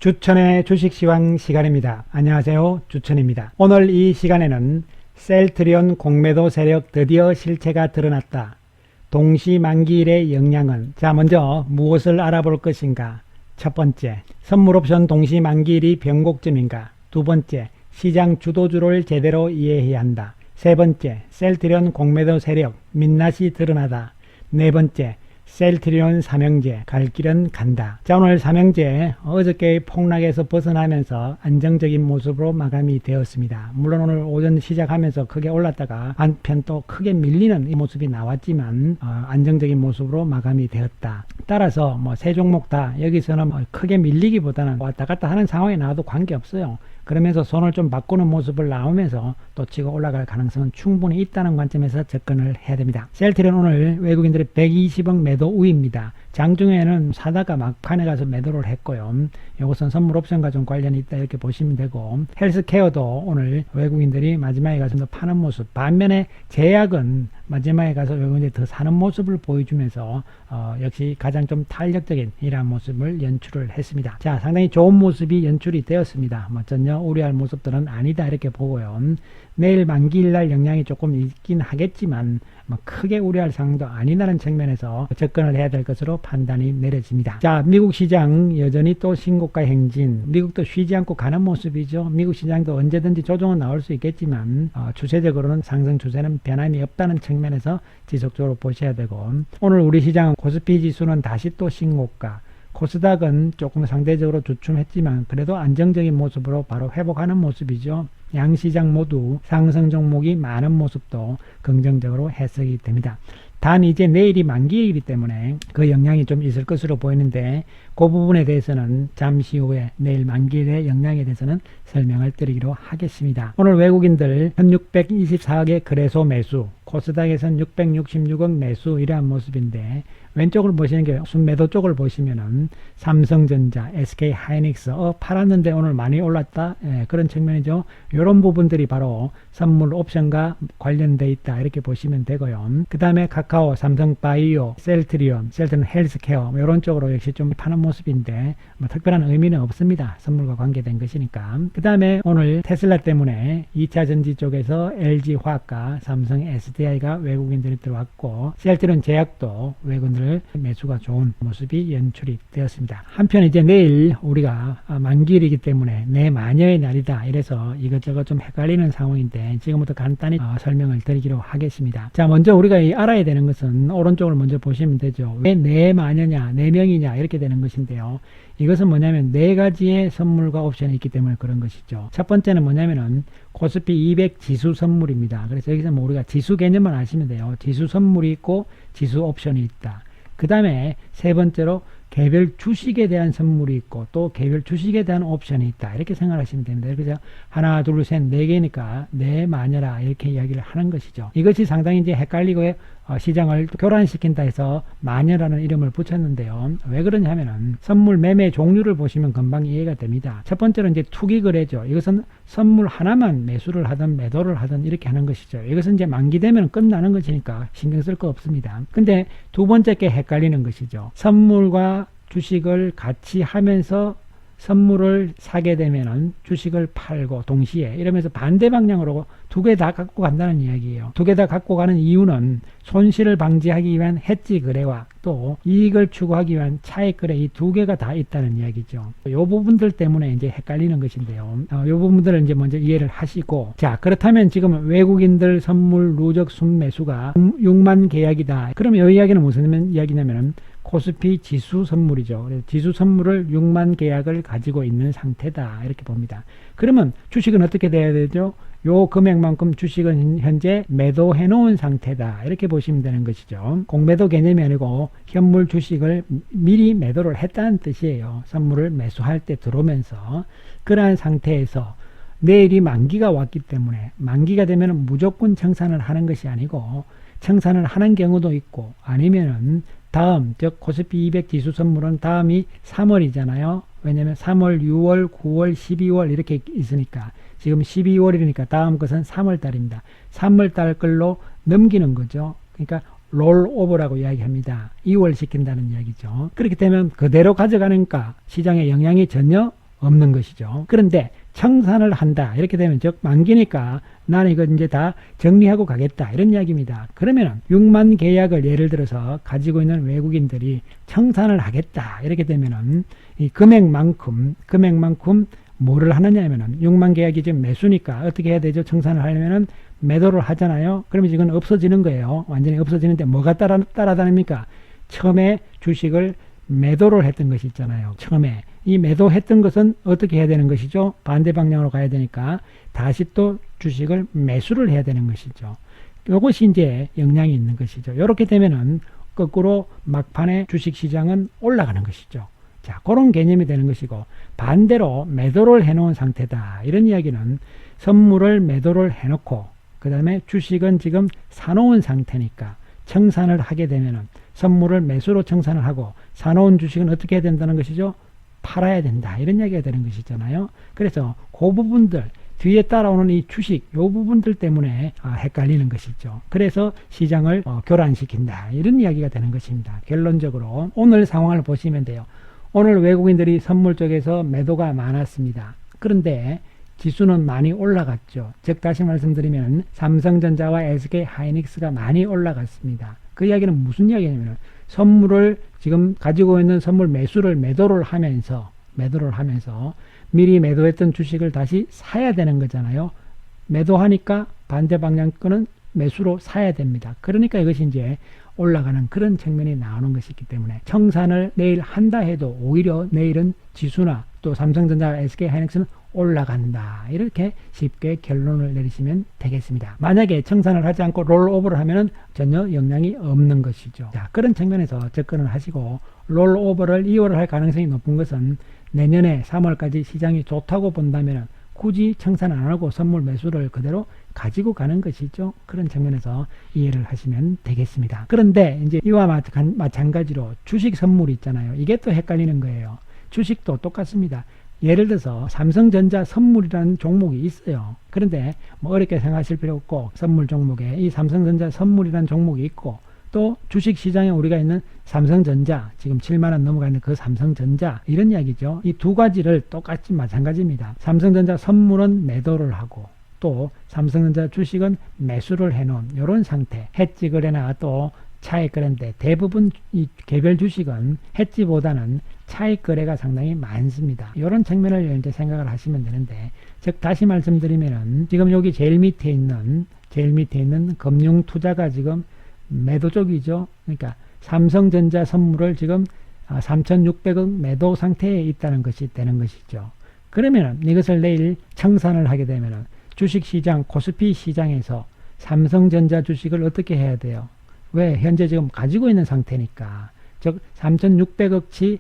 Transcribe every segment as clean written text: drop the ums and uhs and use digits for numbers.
주천의 주식시황 시간입니다. 안녕하세요. 주천입니다. 오늘 이 시간에는 셀트리온 공매도 세력 드디어 실체가 드러났다. 동시만기일의 영향은? 자, 먼저 무엇을 알아볼 것인가? 첫 번째, 선물옵션 동시만기일이 변곡점인가? 두 번째, 시장 주도주를 제대로 이해해야 한다. 세 번째, 셀트리온 공매도 세력 민낯이 드러나다. 네 번째, 셀트리온 삼형제 갈 길은 간다. 자, 오늘 삼형제 어저께의 폭락에서 벗어나면서 안정적인 모습으로 마감이 되었습니다. 물론 오늘 오전 시작하면서 크게 올랐다가 한편 또 크게 밀리는 이 모습이 나왔지만 안정적인 모습으로 마감이 되었다. 따라서 세 종목 다 여기서는 크게 밀리기보다는 왔다 갔다 하는 상황이 나와도 관계없어요. 그러면서 손을 좀 바꾸는 모습을 나오면서 또 치고 올라갈 가능성은 충분히 있다는 관점에서 접근을 해야 됩니다. 셀트리온 오늘 외국인들이 120억 매도 우위입니다. 장중에는 사다가 막판에 가서 매도를 했고요. 이것은 선물 옵션과 좀 관련이 있다 이렇게 보시면 되고, 헬스케어도 오늘 외국인들이 마지막에 가서 더 파는 모습, 반면에 제약은 마지막에 가서 외국인들이 더 사는 모습을 보여주면서 역시 가장 좀 탄력적인 이러한 모습을 연출을 했습니다. 자, 상당히 좋은 모습이 연출이 되었습니다. 전혀 우려할 모습들은 아니다 이렇게 보고요. 내일 만기일날 영향이 조금 있긴 하겠지만 크게 우려할 상황도 아니라는 측면에서 접근을 해야 될 것으로 판단이 내려집니다. 자, 미국 시장 여전히 또 신고가 행진, 미국도 쉬지 않고 가는 모습이죠. 미국 시장도 언제든지 조정은 나올 수 있겠지만 추세적으로는 상승 추세는 변함이 없다는 측면에서 지속적으로 보셔야 되고, 오늘 우리 시장 코스피 지수는 다시 또 신고가, 코스닥은 조금 상대적으로 주춤했지만 그래도 안정적인 모습으로 바로 회복하는 모습이죠. 양시장 모두 상승 종목이 많은 모습도 긍정적으로 해석이 됩니다. 단 이제 내일이 만기이기 때문에 그 영향이 좀 있을 것으로 보이는데, 그 부분에 대해서는 잠시 후에 내일 만기일의 영향에 대해서는 설명을 드리기로 하겠습니다. 오늘 외국인들 1624억의 거래소 매수, 코스닥에서는 666억 매수 이러한 모습인데, 왼쪽을 보시는 게 순매도 쪽을 보시면은 삼성전자, SK하이닉스 팔았는데 오늘 많이 올랐다, 그런 측면이죠. 이런 부분들이 바로 선물 옵션과 관련돼 있다 이렇게 보시면 되고요. 그 다음에 카카오, 삼성바이오, 셀트리온 헬스케어 이런 쪽으로 역시 좀 파는 모습인데 특별한 의미는 없습니다. 선물과 관계된 것이니까. 그 다음에 오늘 테슬라 때문에 2차 전지 쪽에서 LG화학과 삼성 SDI가 외국인들이 들어왔고, 셀트리온 제약도 외국인들 매수가 좋은 모습이 연출이 되었습니다. 한편 이제 내일 우리가 만기일이기 때문에 내 마녀의 날이다 이래서 이것저것 좀 헷갈리는 상황인데 지금부터 간단히 설명을 드리기로 하겠습니다. 자, 먼저 우리가 알아야 되는 것은 오른쪽을 먼저 보시면 되죠. 왜 내 마녀냐, 네 명이냐 이렇게 되는 것인데요. 이것은 뭐냐면 네 가지의 선물과 옵션이 있기 때문에 그런 것이죠. 첫 번째는 뭐냐면은 코스피 200 지수 선물입니다. 그래서 여기서 우리가 지수 개념만 아시면 돼요. 지수 선물이 있고 지수 옵션이 있다. 그 다음에 세 번째로 개별 주식에 대한 선물이 있고 또 개별 주식에 대한 옵션이 있다 이렇게 생각하시면 됩니다. 그래서 하나 둘 셋 네 개니까 네 마녀라 이렇게 이야기를 하는 것이죠. 이것이 상당히 이제 헷갈리고 시장을 교란시킨다 해서 마녀라는 이름을 붙였는데요. 왜 그러냐 하면은 선물 매매 종류를 보시면 금방 이해가 됩니다. 첫 번째로 이제 투기 거래죠. 이것은 선물 하나만 매수를 하든 매도를 하든 이렇게 하는 것이죠. 이것은 이제 만기되면 끝나는 것이니까 신경 쓸 거 없습니다. 근데 두 번째 게 헷갈리는 것이죠. 선물과 주식을 같이 하면서 선물을 사게 되면은 주식을 팔고 동시에 이러면서 반대 방향으로 두 개 다 갖고 간다는 이야기예요. 두 개 다 갖고 가는 이유는 손실을 방지하기 위한 해지 거래와 또 이익을 추구하기 위한 차익 거래, 이 두 개가 다 있다는 이야기죠. 이 부분들 때문에 이제 헷갈리는 것인데요. 이 부분들을 이제 먼저 이해를 하시고, 자, 그렇다면 지금 외국인들 선물 누적 순매수가 6만 계약이다. 그러면 이 이야기는 무슨 이야기냐면은 코스피 지수 선물이죠. 그래서 지수 선물을 6만 계약을 가지고 있는 상태다 이렇게 봅니다. 그러면 주식은 어떻게 돼야 되죠? 요 금액만큼 주식은 현재 매도해 놓은 상태다 이렇게 보시면 되는 것이죠. 공매도 개념이 아니고 현물 주식을 미리 매도를 했다는 뜻이에요. 선물을 매수할 때 들어오면서 그러한 상태에서 내일이 만기가 왔기 때문에 만기가 되면 무조건 청산을 하는 것이 아니고 청산을 하는 경우도 있고, 아니면은 다음, 즉 코스피 200 지수 선물은 다음이 3월이잖아요. 왜냐면 3월, 6월, 9월, 12월 이렇게 있으니까 지금 12월이니까 다음 것은 3월 달입니다. 3월 달 걸로 넘기는 거죠. 그러니까 롤오버라고 이야기합니다. 2월 시킨다는 이야기죠. 그렇게 되면 그대로 가져가니까 시장에 영향이 전혀 없는 것이죠. 그런데 청산을 한다 이렇게 되면 즉 만기니까 나는 이거 이제 다 정리하고 가겠다 이런 이야기입니다. 그러면 6만 계약을 예를 들어서 가지고 있는 외국인들이 청산을 하겠다 이렇게 되면은 이 금액만큼 뭐를 하느냐 하면은 6만 계약이 지금 매수니까 어떻게 해야 되죠? 청산을 하려면은 매도를 하잖아요. 그러면 이건 없어지는 거예요. 완전히 없어지는데 뭐가 따라다닙니까? 처음에 주식을 매도를 했던 것이 있잖아요. 처음에 이 매도했던 것은 어떻게 해야 되는 것이죠? 반대 방향으로 가야 되니까 다시 또 주식을 매수를 해야 되는 것이죠. 이것이 이제 영향이 있는 것이죠. 이렇게 되면은 거꾸로 막판에 주식시장은 올라가는 것이죠. 자, 그런 개념이 되는 것이고, 반대로 매도를 해놓은 상태다 이런 이야기는 선물을 매도를 해놓고 그 다음에 주식은 지금 사놓은 상태니까 청산을 하게 되면은 선물을 매수로 청산을 하고 사놓은 주식은 어떻게 해야 된다는 것이죠? 팔아야 된다 이런 이야기가 되는 것이잖아요. 그래서 그 부분들 뒤에 따라오는 이 주식 요 부분들 때문에 헷갈리는 것이죠. 그래서 시장을 교란시킨다 이런 이야기가 되는 것입니다. 결론적으로 오늘 상황을 보시면 돼요. 오늘 외국인들이 선물 쪽에서 매도가 많았습니다. 그런데 지수는 많이 올라갔죠. 즉 다시 말씀드리면 삼성전자와 SK하이닉스가 많이 올라갔습니다. 그 이야기는 무슨 이야기냐면 선물을 지금 가지고 있는 선물 매도를 하면서 미리 매도했던 주식을 다시 사야 되는 거잖아요. 매도하니까 반대 방향 거는 매수로 사야 됩니다. 그러니까 이것이 이제 올라가는 그런 측면이 나오는 것이기 때문에 청산을 내일 한다 해도 오히려 내일은 지수나 또 삼성전자, SK하이닉스는 올라간다. 이렇게 쉽게 결론을 내리시면 되겠습니다. 만약에 청산을 하지 않고 롤오버를 하면 전혀 영향이 없는 것이죠. 자, 그런 측면에서 접근을 하시고 롤오버를 2월을 할 가능성이 높은 것은 내년에 3월까지 시장이 좋다고 본다면 굳이 청산 안 하고 선물 매수를 그대로 가지고 가는 것이죠. 그런 측면에서 이해를 하시면 되겠습니다. 그런데 이제 이와 마찬가지로 주식 선물 있잖아요. 이게 또 헷갈리는 거예요. 주식도 똑같습니다. 예를 들어서 삼성전자 선물이라는 종목이 있어요. 그런데 뭐 어렵게 생각하실 필요 없고 선물 종목에 이 삼성전자 선물이라는 종목이 있고 또 주식시장에 우리가 있는 삼성전자 지금 7만원 넘어가는 그 삼성전자 이런 이야기죠. 이 두 가지를 똑같이 마찬가지입니다. 삼성전자 선물은 매도를 하고 또 삼성전자 주식은 매수를 해놓은 이런 상태. 해지 거래나 또 차익 거래인데 대부분 이 개별 주식은 해지보다는 차익 거래가 상당히 많습니다. 이런 측면을 이제 생각을 하시면 되는데, 즉 다시 말씀드리면은 지금 여기 제일 밑에 있는 금융 투자가 지금 매도 쪽이죠. 그러니까 삼성전자 선물을 지금 3,600억 매도 상태에 있다는 것이 되는 것이죠. 그러면 이것을 내일 청산을 하게 되면 주식시장 코스피 시장에서 삼성전자 주식을 어떻게 해야 돼요? 왜? 현재 지금 가지고 있는 상태니까. 즉 3,600억치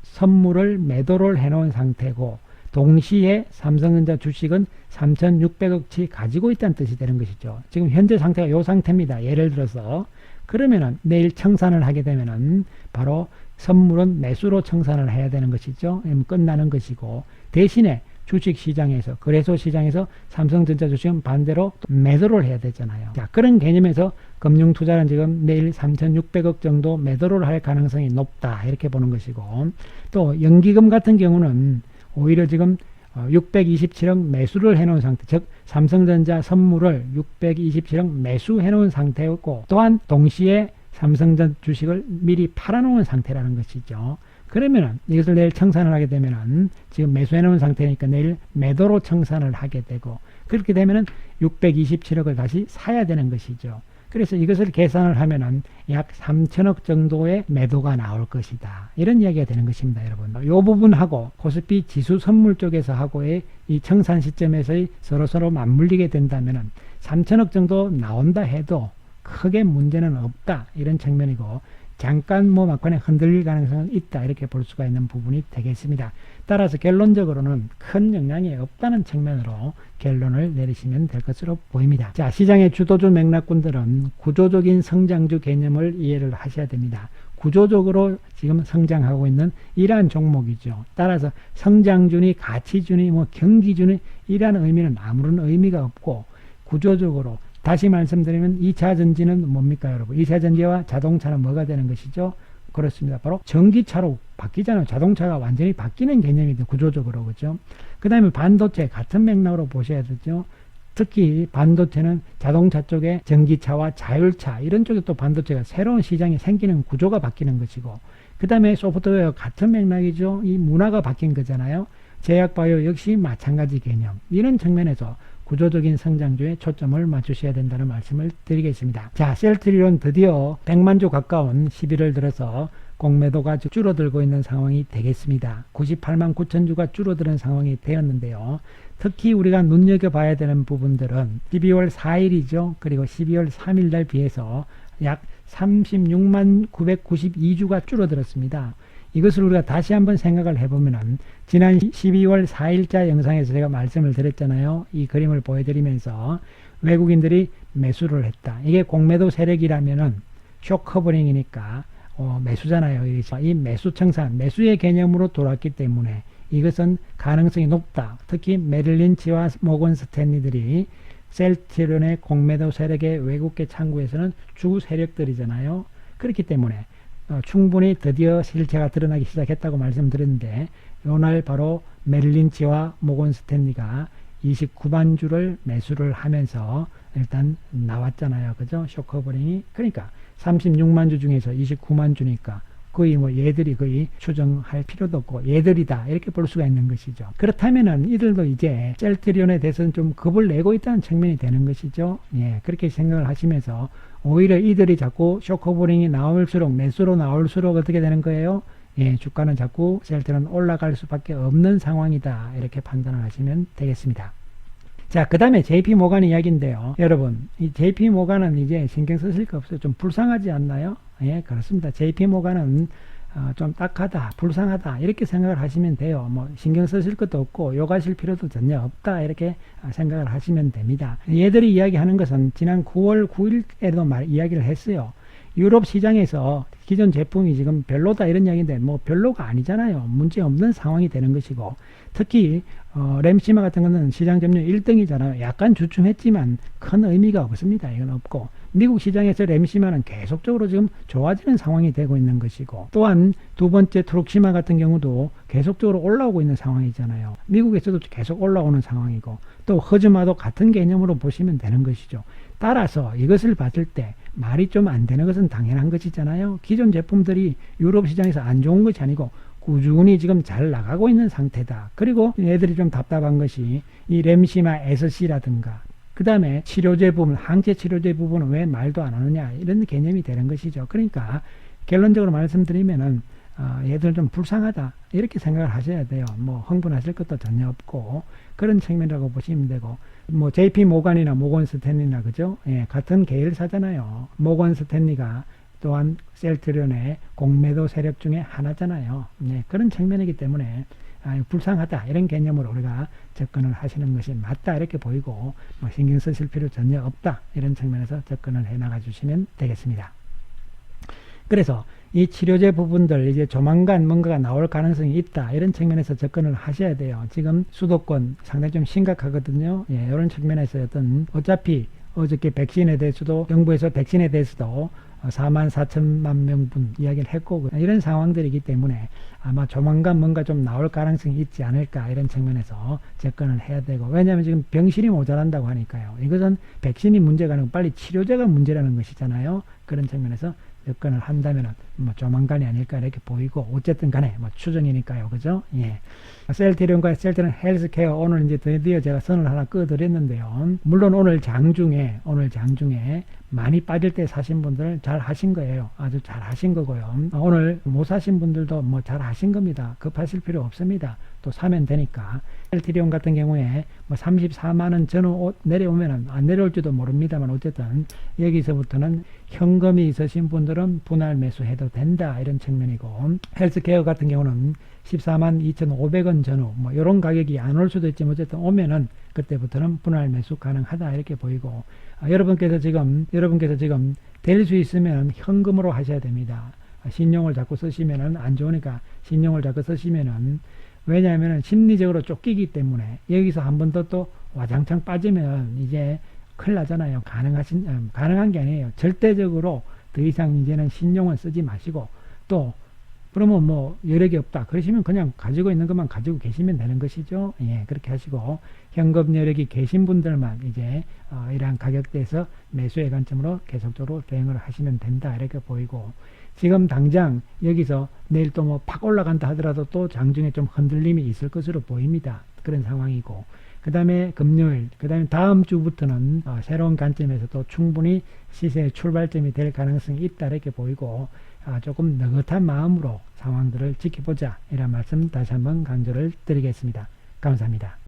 선물을 매도를 해놓은 상태고 동시에 삼성전자 주식은 3,600억치 가지고 있다는 뜻이 되는 것이죠. 지금 현재 상태가 이 상태입니다. 예를 들어서 그러면은 내일 청산을 하게 되면은 바로 선물은 매수로 청산을 해야 되는 것이죠. 끝나는 것이고 대신에 주식시장에서 거래소 시장에서 삼성전자 주식은 반대로 매도를 해야 되잖아요. 자, 그런 개념에서 금융투자는 지금 내일 3,600억 정도 매도를 할 가능성이 높다 이렇게 보는 것이고 또 연기금 같은 경우는 오히려 지금 627억 매수를 해놓은 상태, 즉 삼성전자 선물을 627억 매수해 놓은 상태였고 또한 동시에 삼성전자 주식을 미리 팔아놓은 상태라는 것이죠. 그러면은 이것을 내일 청산을 하게 되면은 지금 매수해 놓은 상태니까 내일 매도로 청산을 하게 되고 그렇게 되면은 627억을 다시 사야 되는 것이죠. 그래서 이것을 계산을 하면은 약 3천억 정도의 매도가 나올 것이다. 이런 이야기가 되는 것입니다, 여러분. 이 부분하고 코스피 지수 선물 쪽에서 하고의 이 청산 시점에서의 서로 맞물리게 된다면은 3천억 정도 나온다 해도 크게 문제는 없다. 이런 측면이고 잠깐 막판에 흔들릴 가능성은 있다 이렇게 볼 수가 있는 부분이 되겠습니다. 따라서 결론적으로는 큰 영향이 없다는 측면으로 결론을 내리시면 될 것으로 보입니다. 자, 시장의 주도주 맥락군들은 구조적인 성장주 개념을 이해를 하셔야 됩니다. 구조적으로 지금 성장하고 있는 이러한 종목이죠. 따라서 성장주니 가치주니 경기주니 이러한 의미는 아무런 의미가 없고 구조적으로 다시 말씀드리면 2차 전지는 뭡니까 여러분? 2차 전지와 자동차는 뭐가 되는 것이죠? 그렇습니다. 바로 전기차로 바뀌잖아요. 자동차가 완전히 바뀌는 개념이 구조적으로. 그죠? 그 다음에 반도체 같은 맥락으로 보셔야 되죠. 특히 반도체는 자동차 쪽에 전기차와 자율차 이런 쪽에 또 반도체가 새로운 시장이 생기는 구조가 바뀌는 것이고, 그 다음에 소프트웨어 같은 맥락이죠. 이 문화가 바뀐 거잖아요. 제약바이오 역시 마찬가지 개념. 이런 측면에서 구조적인 성장주에 초점을 맞추셔야 된다는 말씀을 드리겠습니다. 자, 셀트리온 드디어 100만 주 가까운 11월 들어서 공매도가 줄어들고 있는 상황이 되겠습니다. 98만 9천 주가 줄어드는 상황이 되었는데요. 특히 우리가 눈여겨봐야 되는 부분들은 12월 4일이죠. 그리고 12월 3일 날 비해서 약 36만 992주가 줄어들었습니다. 이것을 우리가 다시 한번 생각을 해보면은 지난 12월 4일자 영상에서 제가 말씀을 드렸잖아요. 이 그림을 보여드리면서 외국인들이 매수를 했다. 이게 공매도 세력이라면은 쇼커버링이니까 매수잖아요. 이 매수 청산, 매수의 개념으로 돌아왔기 때문에 이것은 가능성이 높다. 특히 메릴 린치와 모건 스탠리들이 셀트리온의 공매도 세력의 외국계 창구에서는 주 세력들이잖아요. 그렇기 때문에 충분히 드디어 실체가 드러나기 시작했다고 말씀드렸는데, 이날 바로 메릴 린치와 모건 스탠리가 29만 주를 매수를 하면서 일단 나왔잖아요. 그죠? 쇼커버링이. 그러니까 36만 주 중에서 29만 주니까 거의 얘들이 거의 추정할 필요도 없고 얘들이다 이렇게 볼 수가 있는 것이죠. 그렇다면은 이들도 이제 셀트리온에 대해서는 좀 겁을 내고 있다는 측면이 되는 것이죠. 예, 그렇게 생각을 하시면서 오히려 이들이 자꾸 쇼커버링이 나올수록 매수로 나올수록 어떻게 되는 거예요? 예, 주가는 자꾸 셀트리온 올라갈 수밖에 없는 상황이다 이렇게 판단을 하시면 되겠습니다. 자, 그 다음에 JP 모간 이야기인데요. 여러분, 이 JP 모간은 이제 신경 쓰실 거 없어요. 좀 불쌍하지 않나요? 예, 그렇습니다. JP 모간은 좀 딱하다, 불쌍하다 이렇게 생각을 하시면 돼요. 뭐 신경 쓰실 것도 없고 욕하실 필요도 전혀 없다 이렇게 생각을 하시면 됩니다. 얘들이 이야기하는 것은 지난 9월 9일에도 이야기를 했어요. 유럽 시장에서 기존 제품이 지금 별로다 이런 이야기인데 뭐 별로가 아니잖아요. 문제 없는 상황이 되는 것이고, 특히 램시마 같은 거는 시장 점유율 1등이잖아요. 약간 주춤했지만 큰 의미가 없습니다. 이건 없고, 미국 시장에서 램시마는 계속적으로 지금 좋아지는 상황이 되고 있는 것이고, 또한 두 번째 트룩시마 같은 경우도 계속적으로 올라오고 있는 상황이잖아요. 미국에서도 계속 올라오는 상황이고, 또 허즈마도 같은 개념으로 보시면 되는 것이죠. 따라서 이것을 봤을 때 말이 좀 안 되는 것은 당연한 것이잖아요. 기존 제품들이 유럽 시장에서 안 좋은 것이 아니고 꾸준히 지금 잘 나가고 있는 상태다. 그리고 얘들이 좀 답답한 것이 이 램시마 SC라든가 그 다음에 치료제 부분, 항체 치료제 부분은 왜 말도 안 하느냐 이런 개념이 되는 것이죠. 그러니까 결론적으로 말씀드리면은 얘들 좀 불쌍하다 이렇게 생각을 하셔야 돼요. 뭐 흥분하실 것도 전혀 없고 그런 측면이라고 보시면 되고, 뭐 JP 모간이나 모건 스탠리나 그죠? 예, 같은 계열사잖아요. 모건 스탠리가 또한 셀트리온의 공매도 세력 중에 하나잖아요. 네, 그런 측면이기 때문에 불쌍하다 이런 개념으로 우리가 접근을 하시는 것이 맞다 이렇게 보이고, 뭐 신경 쓰실 필요 전혀 없다 이런 측면에서 접근을 해 나가 주시면 되겠습니다. 그래서 이 치료제 부분들 이제 조만간 뭔가가 나올 가능성이 있다 이런 측면에서 접근을 하셔야 돼요. 지금 수도권 상당히 좀 심각하거든요. 예, 이런 측면에서 어차피 어저께 백신에 대해서도 정부에서 백신에 대해서도 4만 4천만 명분 이야기를 했고 이런 상황들이기 때문에 아마 조만간 뭔가 좀 나올 가능성이 있지 않을까 이런 측면에서 접근을 해야 되고, 왜냐하면 지금 병실이 모자란다고 하니까요. 이것은 백신이 문제가 아니고 빨리 치료제가 문제라는 것이잖아요. 그런 측면에서 접근을 한다면 뭐 조만간이 아닐까 이렇게 보이고, 어쨌든 간에 뭐 추정이니까요. 그죠? 예. 셀트리온과 셀트리온 헬스케어 오늘 이제 드디어 제가 선을 하나 끄드렸는데요. 물론 오늘 장중에 많이 빠질 때 사신 분들 잘 하신 거예요. 아주 잘 하신 거고요. 오늘 못 사신 분들도 뭐 잘 하신 겁니다. 급하실 필요 없습니다. 또 사면 되니까. 셀트리온 같은 경우에 뭐 34만원 전후 내려오면은 안 내려올지도 모릅니다만, 어쨌든 여기서부터는 현금이 있으신 분들은 분할 매수해도 된다 이런 측면이고, 헬스케어 같은 경우는 14만 2,500원 전후 뭐 이런 가격이 안 올 수도 있지만 어쨌든 오면은 그때부터는 분할 매수 가능하다 이렇게 보이고, 여러분께서 지금 될 수 있으면 현금으로 하셔야 됩니다. 신용을 자꾸 쓰시면은 안 좋으니까 신용을 자꾸 쓰시면은, 왜냐하면 심리적으로 쫓기기 때문에 여기서 한 번 더 또 와장창 빠지면 이제 큰일 나잖아요. 가능한 게 아니에요. 절대적으로 더 이상 이제는 신용을 쓰지 마시고 또 그러면 뭐 여력이 없다 그러시면 그냥 가지고 있는 것만 가지고 계시면 되는 것이죠. 예, 그렇게 하시고 현금 여력이 계신 분들만 이제 이러한 가격대에서 매수의 관점으로 계속적으로 대응을 하시면 된다 이렇게 보이고, 지금 당장 여기서 내일 또 뭐 팍 올라간다 하더라도 또 장중에 좀 흔들림이 있을 것으로 보입니다. 그런 상황이고, 그 다음에 금요일, 그 다음에 다음 주부터는 새로운 관점에서 또 충분히 시세의 출발점이 될 가능성이 있다 이렇게 보이고, 조금 느긋한 마음으로 상황들을 지켜보자 이런 말씀 다시 한번 강조를 드리겠습니다. 감사합니다.